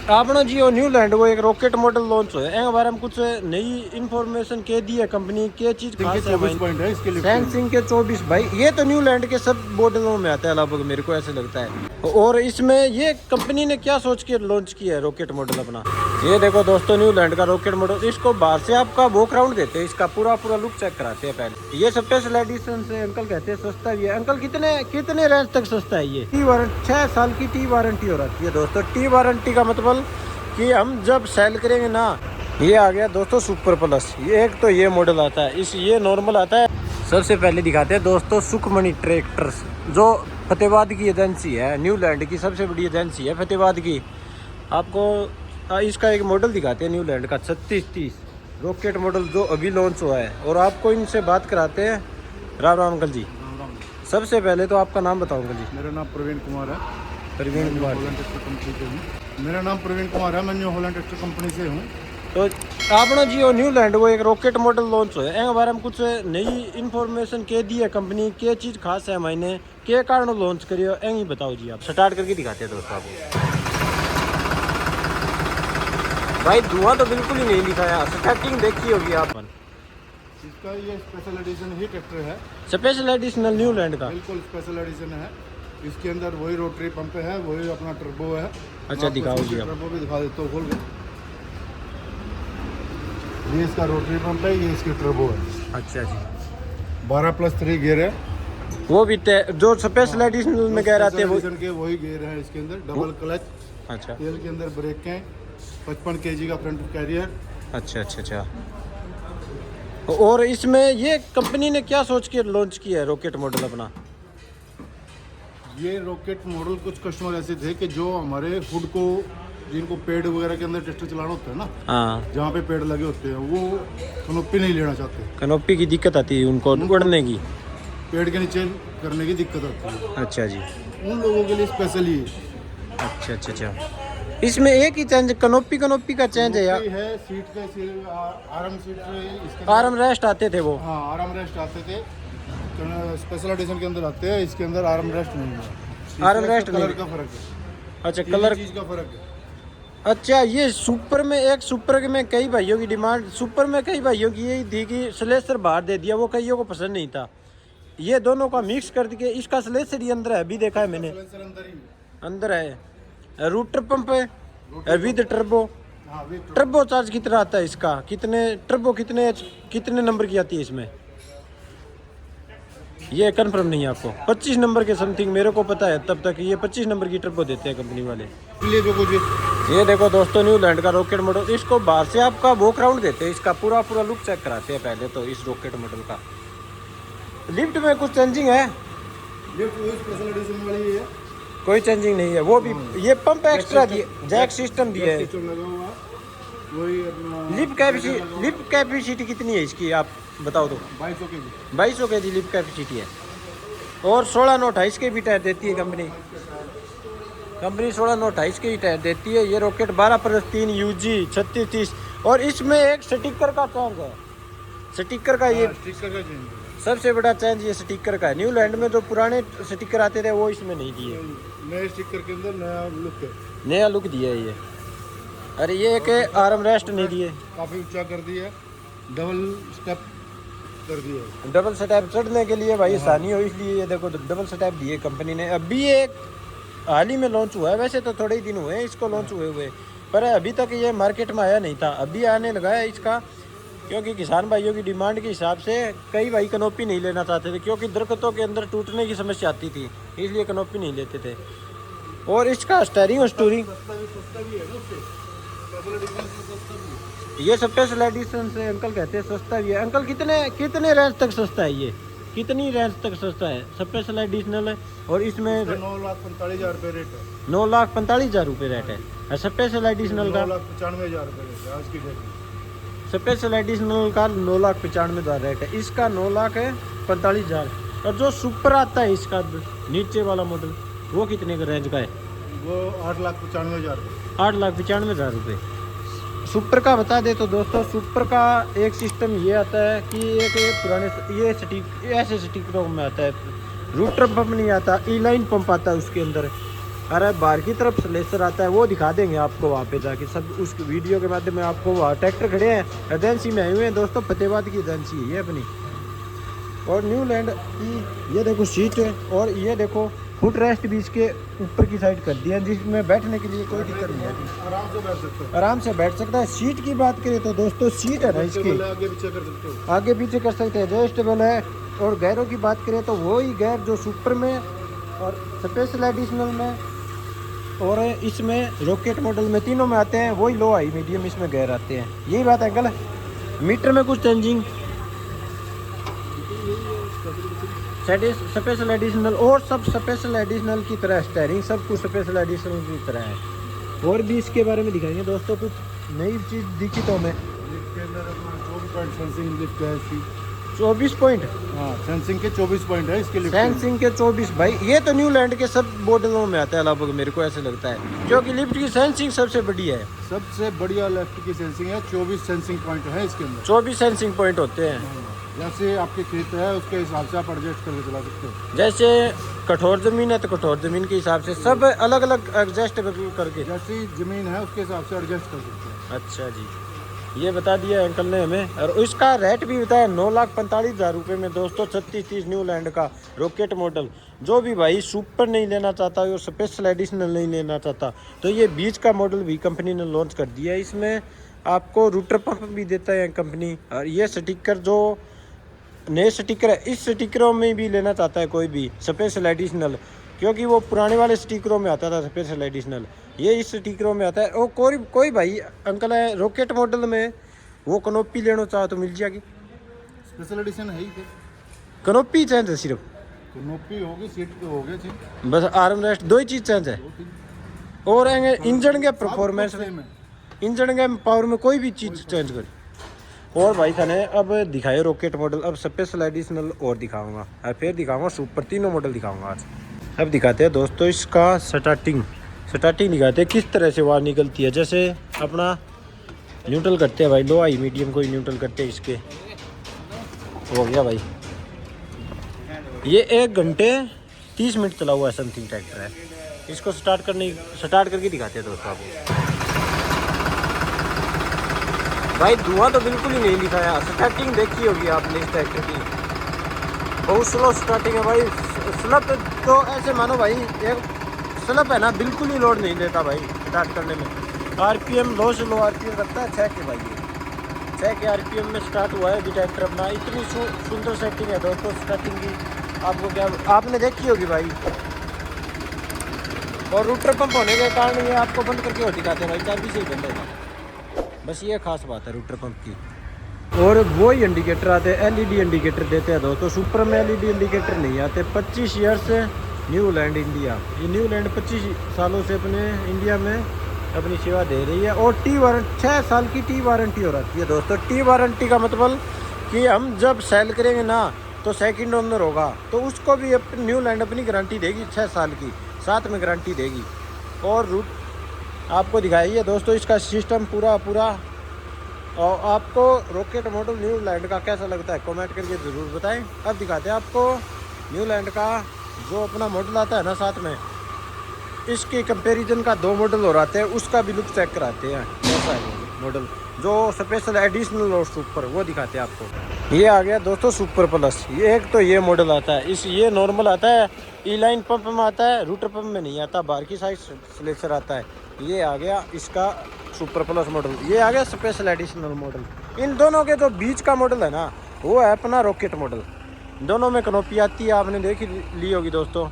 आपनो जी वो न्यूलैंड वो एक रॉकेट मॉडल लॉन्च हुआ है बारे में कुछ नई इन्फॉर्मेशन के दी है कंपनी के चीज खास है भाई। सैमसंग के 24 भाई ये तो न्यूलैंड के सब मॉडलों में आता है लगभग मेरे को ऐसे लगता है। और इसमें ये कंपनी ने क्या सोच के लॉन्च किया है रॉकेट मॉडल अपना। ये देखो दोस्तों न्यूलैंड का रॉकेट मॉडल, इसको बाहर से आपका वॉक राउंड देते हैं, इसका पूरा लुक चेक कराते हैं पहले। ये स्पेशल एडिशन से अंकल कहते हैं सस्ता भी है। अंकल कितने रेंज तक सस्ता है ये? टी वारंटी 6 साल की टी वारंटी हो रखी है दोस्तों। टी वारंटी का मतलब कि हम जब सेल करेंगे ना। ये आ गया दोस्तों सुपर प्लस, ये एक तो ये मॉडल आता है, ये नॉर्मल आता है। सबसे पहले दिखाते हैं दोस्तों सुखमणि ट्रैक्टर्स, जो फतेहाबाद की एजेंसी है, न्यूलैंड की सबसे बड़ी एजेंसी है फतेहाबाद की। आपको इसका एक मॉडल दिखाते हैं न्यूलैंड का 3630 रॉकेट मॉडल जो अभी लॉन्च हुआ है। और आपको इनसे बात कराते हैं। राम राम अंकल जी। सबसे पहले तो आपका नाम बताओ अंकल जी। मेरा नाम प्रवीण कुमार है। प्रवीण कुमार कंपनी से हूँ। मेरा नाम प्रवीण कुमार है, मैं न्यू हॉलैंड टेक्सटाइल कंपनी से हूँ। तो आपने जी वो न्यूलैंड वो एक रॉकेट मॉडल लॉन्च हुआ है बारे में कुछ नई इन्फॉर्मेशन के दी है कंपनी के चीज़ खास है मैंने के कारण लॉन्च करियो ही बताओ जी। आप स्टार्ट करके दिखाते हैं दोस्तों आपको। भाई धुआं तो बिल्कुल ही नहीं दिखाया, स्टार्टिंग देखी होगी आप। इसका ये स्पेशल एडिशन ही ट्रैक्टर है, स्पेशल एडिशनल न्यूलैंड का बिल्कुल स्पेशल एडिशन है। इसके अंदर वही रोटरी पंप है, वही अपना टर्बो है। अच्छा दिखाओ जी आप। टर्बो भी दिखा देता हूँ खोल के। ये इसका रोटरी पंप है, ये इसकी टर्बो है। अच्छा जी 12+3 गियर है। वो भी जो स्पेशल एडिशनल में कह रहे थे वो के वही गियर है। इसके अंदर डबल क्लच। अच्छा तेल के अंदर ब्रेक है, 55 kg का फ्रंट कैरियर। अच्छा। और इसमें ये कंपनी ने क्या सोच के लॉन्च किया है रॉकेट मॉडल अपना? ये रॉकेट मॉडल कुछ कस्टमर ऐसे थे कि जो हमारे फूड को, जिनको पेड़ वगैरह के अंदर ट्रैक्टर चलाना होता है ना, हाँ जहाँ पे पेड़ लगे होते हैं, वो कनोपी नहीं लेना चाहते। कनोपी की दिक्कत आती है उनको उड़ने की, पेड़ के नीचे करने की दिक्कत आती है। अच्छा जी, उन लोगों के लिए स्पेशल ही अच्छा। इसमें एक ही चेंज कनोपी का चेंज है यार। सीट का आराम सीट इसके आर्म रेस्ट आते थे वो। हाँ आराम रेस्ट आते थे, स्पेशल एडिशन के अंदर आते हैं। इसके अंदर आर्म रेस्ट नहीं है। आर्म रेस्ट कलर का फर्क है। अच्छा कलर चीज का फर्क है। अच्छा ये सुपर में कई भाइयों की डिमांड, सुपर में कई भाइयों की यही थी कि स्लेसर बाहर दे दिया, वो कईयों को पसंद नहीं था। ये दोनों का मिक्स कर के इसका स्लेसर ही अंदर है, अभी देखा है मैंने, अंदर है। रूटर पंप है विद टर्बो। टर्बो चार्ज कितना आता है इसका? कितने नंबर की आती है इसमें? ये कंफर्म नहीं है आपको? 25 नंबर के समथिंग मेरे को पता है तब तक। ये 25 नंबर की टर्बो देते हैं कंपनी वाले। ये देखो दोस्तों न्यूलैंड का रॉकेट मॉडल, इसको बाहर से आपका वॉक राउंड देते हैं, इसका पूरा लुक चेक कराते हैं पहले तो इस रॉकेट मॉडल का। लिफ्ट में कुछ चेंजिंग है? स्पेशल एडिशन वाली है, कोई चेंजिंग नहीं है। वो भी ये पंप एक्स्ट्रा दिए, जैक सिस्टम दिया है। लिफ्ट कैपेसिटी कितनी है इसकी आप बताओ तो? 2200 के जी लिफ्ट कैपेसिटी है। और 16/28 के भी टायर देती है कंपनी 16/28 के ही टायर देती है। ये रॉकेट 12+3 UG 3630। और इसमें एक स्टिकर का चेंज है, स्टिकर का ये सबसे बड़ा चेंज ये स्टिकर का है। न्यूलैंड में जो पुराने स्टिकर आते थे वो इसमें नहीं दिए, नए स्टिकर के अंदर नया लुक दिया है ये। अरे ये एक आर्म रेस्ट नहीं दिए, काफी ऊंचा कर दिया, डबल स्टेप कर दिया। डबल स्टेप चढ़ने के लिए भाई आसानी हो, इसलिए ये देखो डबल स्टेप दिए कंपनी ने। अभी ये हाल ही में लॉन्च हुआ है, वैसे तो थोड़े ही दिन हुए हैं इसको लॉन्च हुए, पर अभी तक ये मार्केट में आया नहीं था, अभी आने लगा है इसका। क्योंकि किसान भाइयों की डिमांड के हिसाब से कई भाई कनोपी नहीं लेना चाहते थे, क्योंकि दरख्तों के अंदर टूटने की समस्या आती थी, इसलिए कनोपी नहीं लेते थे। और इसका स्टेयरिंग और स्टूरिंग ये स्पेशल एडिशन से अंकल कहते हैं सस्ता भी है। अंकल कितने रेंज तक सस्ता है ये? कितनी रेंज तक सस्ता है स्पेशल एडिशनल है? और इसमें 9,45,000 रुपये रेट है। 9,45,000 रुपये रेट है। स्पेशल एडिशनल का 9,95,000 रुपये रेट है आज की डेट में। स्पेशल एडिशनल का 9,95,000 रेट है, इसका 9,45,000। और जो सुपर आता है इसका नीचे वाला मॉडल वो कितने का रेंज का है? वो 8,95,000 रुपये। 8,95,000 रुपये। सुपर का बता दे तो दोस्तों, सुपर का एक सिस्टम ये आता है कि एक पुराने ये ऐसे स्टिकरों में आता है, रूटर पंप नहीं आता, ई लाइन पंप आता है उसके अंदर। अरे बाहर की तरफ स्लेसर आता है, वो दिखा देंगे आपको वहाँ पे जाके सब, उस वीडियो के माध्यम में आपको वहाँ ट्रैक्टर खड़े हैं। एजेंसी में आए हुए हैं दोस्तों, फतेहाबाद की एजेंसी है ये अपनी। और न्यू लैंड की ये देखो सीट है, और ये देखो फुट रेस्ट भी इसके ऊपर की साइड कर दिया, जिसमें बैठने के लिए कोई दिक्कत नहीं है, आराम से बैठ सकते हो। आराम से बैठ सकता है। सीट की बात करें तो दोस्तों सीट है ना इसकी, आगे पीछे कर सकते हो, आगे पीछे कर सकते हैं, एडजस्टेबल है। और गैरों की बात करें तो वही गैर जो सुपर में और स्पेशल एडिशनल में और इसमें रॉकेट मॉडल में तीनों में आते हैं, वही लो हाई मीडियम इसमें गैर आते हैं। यही बात है अंकल। मीटर में कुछ चेंजिंग, स्पेशल एडिशनल और सब स्पेशल एडिशनल की तरह, स्टेयरिंग सब कुछ स्पेशल एडिशनल की तरह है। और भी इसके बारे में दिखाएंगे दोस्तों, कुछ नई चीज़ दिखी तो हमें। इसके अंदर अपना 24 पॉइंट सेंसिंग लिफ्ट है इसकी, 24 पॉइंट, हाँ सेंसिंग के 24 पॉइंट है इसके लिफ्ट। सेंसिंग के 24 भाई, ये तो न्यू लैंड के सब मॉडलों में आता है लगभग, मेरे को ऐसे लगता है, क्योंकि लिफ्ट की सेंसिंग सबसे बढ़िया है। सबसे बढ़िया लेफ्ट की सेंसिंग है, 24 सेंसिंग पॉइंट है इसके अंदर। 24 सेंसिंग पॉइंट होते हैं। जैसे आपके खेत है उसके हिसाब से आप एडजस्ट करके चला सकते हो। जैसे कठोर जमीन है तो कठोर जमीन के हिसाब से सब अलग अलग एडजस्ट करके, जैसी जमीन है उसके हिसाब से एडजस्ट कर सकते हो। अच्छा जी, ये बता दिया अंकल ने हमें। और इसका रेट भी बताया 9,45,000 रुपये में दोस्तों, 3630 न्यू लैंड का रॉकेट मॉडल। जो भी भाई सुपर नहीं लेना चाहता और स्पेशल एडिशनल नहीं लेना चाहता, तो ये बीच का मॉडल भी कंपनी ने लॉन्च कर दिया है। इसमें आपको रूटर पंप भी देता है कंपनी, और ये स्टिकर जो नए स्टिकर है, इस स्टिकरों में भी लेना चाहता है कोई भी स्पेशल एडिशनल, क्योंकि वो पुराने वाले स्टिकरों में आता था स्पेशल एडिशनल, ये इस स्टिकरों में आता है। और कोई भाई अंकल है रॉकेट मॉडल में वो कनोपी लेना चाहो तो मिल जाएगी। स्पेशल एडिशन है ही फिर, कनोपी चेंज है सिर्फ, कनोपी होगी, सीट तो हो गया जी, बस आर्म रेस्ट, दो ही चीज़ चेंज है। और इंजन के परफॉर्मेंस में, इंजन के पावर में कोई भी चीज़ चेंज करी। और भाई थाने अब दिखाए रॉकेट मॉडल, अब स्पेशल एडिशनल और दिखाऊंगा, और फिर दिखाऊंगा सुपर, तीनों मॉडल दिखाऊंगा आज। अब दिखाते हैं दोस्तों इसका स्टार्टिंग दिखाते हैं किस तरह से आवाज़ निकलती है। जैसे अपना न्यूट्रल करते हैं भाई, लो हाई मीडियम को ही न्यूट्रल करते हैं। इसके हो गया भाई, ये 1 घंटे 30 मिनट चला हुआ है समथिंग ट्रैक्टर है। इसको स्टार्ट करके दिखाते हैं दोस्तों आपको। भाई धुआं तो बिल्कुल ही नहीं दिखाया। स्टार्टिंग देखी होगी आपने इस ट्रैक्टर की, बहुत स्लो स्टार्टिंग है भाई। स्लप तो ऐसे मानो भाई, एक स्लप है ना, बिल्कुल ही लोड नहीं लेता भाई स्टार्ट करने में। आरपीएम लो से लो आरपीएम रखता है 6 के भाई, ये 6 के आरपीएम में स्टार्ट हुआ है अभी ट्रैक्टर अपना। इतनी सुंदर सेटिंग है दोस्तों स्टार्टिंग की, आपको क्या आपने देखी होगी भाई। और रूटर पंप होने के कारण ये आपको बंद करके और दिखाते हैं भाई, चाबी से ही बंद होगा, बस ये खास बात है रूटर पंप की। और वो ही इंडिकेटर आते हैं, एलईडी इंडिकेटर देते हैं दोस्तों, सुपर में एलईडी इंडिकेटर नहीं आते। 25 ईयर्स न्यू लैंड इंडिया, ये न्यू लैंड 25 सालों से अपने इंडिया में अपनी सेवा दे रही है। और टी वारंटी 6 साल की टी वारंटी हो रही है दोस्तों। टी वारंटी का मतलब कि हम जब सेल करेंगे ना तो सेकंड ओनर होगा, तो उसको भी न्यू लैंड अपनी गारंटी देगी 6 साल की, साथ में गारंटी देगी। और रूट आपको दिखाइए दोस्तों इसका सिस्टम पूरा। और आपको रॉकेट मॉडल न्यू लैंड का कैसा लगता है कमेंट करके ज़रूर बताएं। अब दिखाते हैं आपको न्यू लैंड का जो अपना मॉडल आता है ना साथ में, इसके कंपैरिजन का 2 मॉडल और आते हैं, उसका भी लुक चेक कराते हैं कैसा है मॉडल। जो स्पेशल एडिशनल और सुपर वो दिखाते हैं आपको। ये आ गया दोस्तों सुपर प्लस। ये एक तो ये मॉडल आता है, ये नॉर्मल आता है, ई लाइन पंप में आता है, रूटर पंप में नहीं आता, बाहर की साइड स्लेसर आता है। ये आ गया इसका सुपर प्लस मॉडल, ये आ गया स्पेशल एडिशनल मॉडल। इन दोनों के जो बीच का मॉडल है ना, वो है अपना रॉकेट मॉडल। दोनों में कनोपी आती है, आपने देख ली होगी दोस्तों।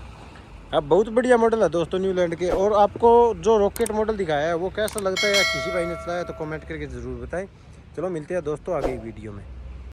अब बहुत बढ़िया मॉडल है दोस्तों न्यू लैंड के। और आपको जो रॉकेट मॉडल दिखाया है वो कैसा लगता है, या किसी भाई ने चलाया तो कमेंट करके ज़रूर बताएं। चलो मिलते हैं दोस्तों आगे वीडियो में।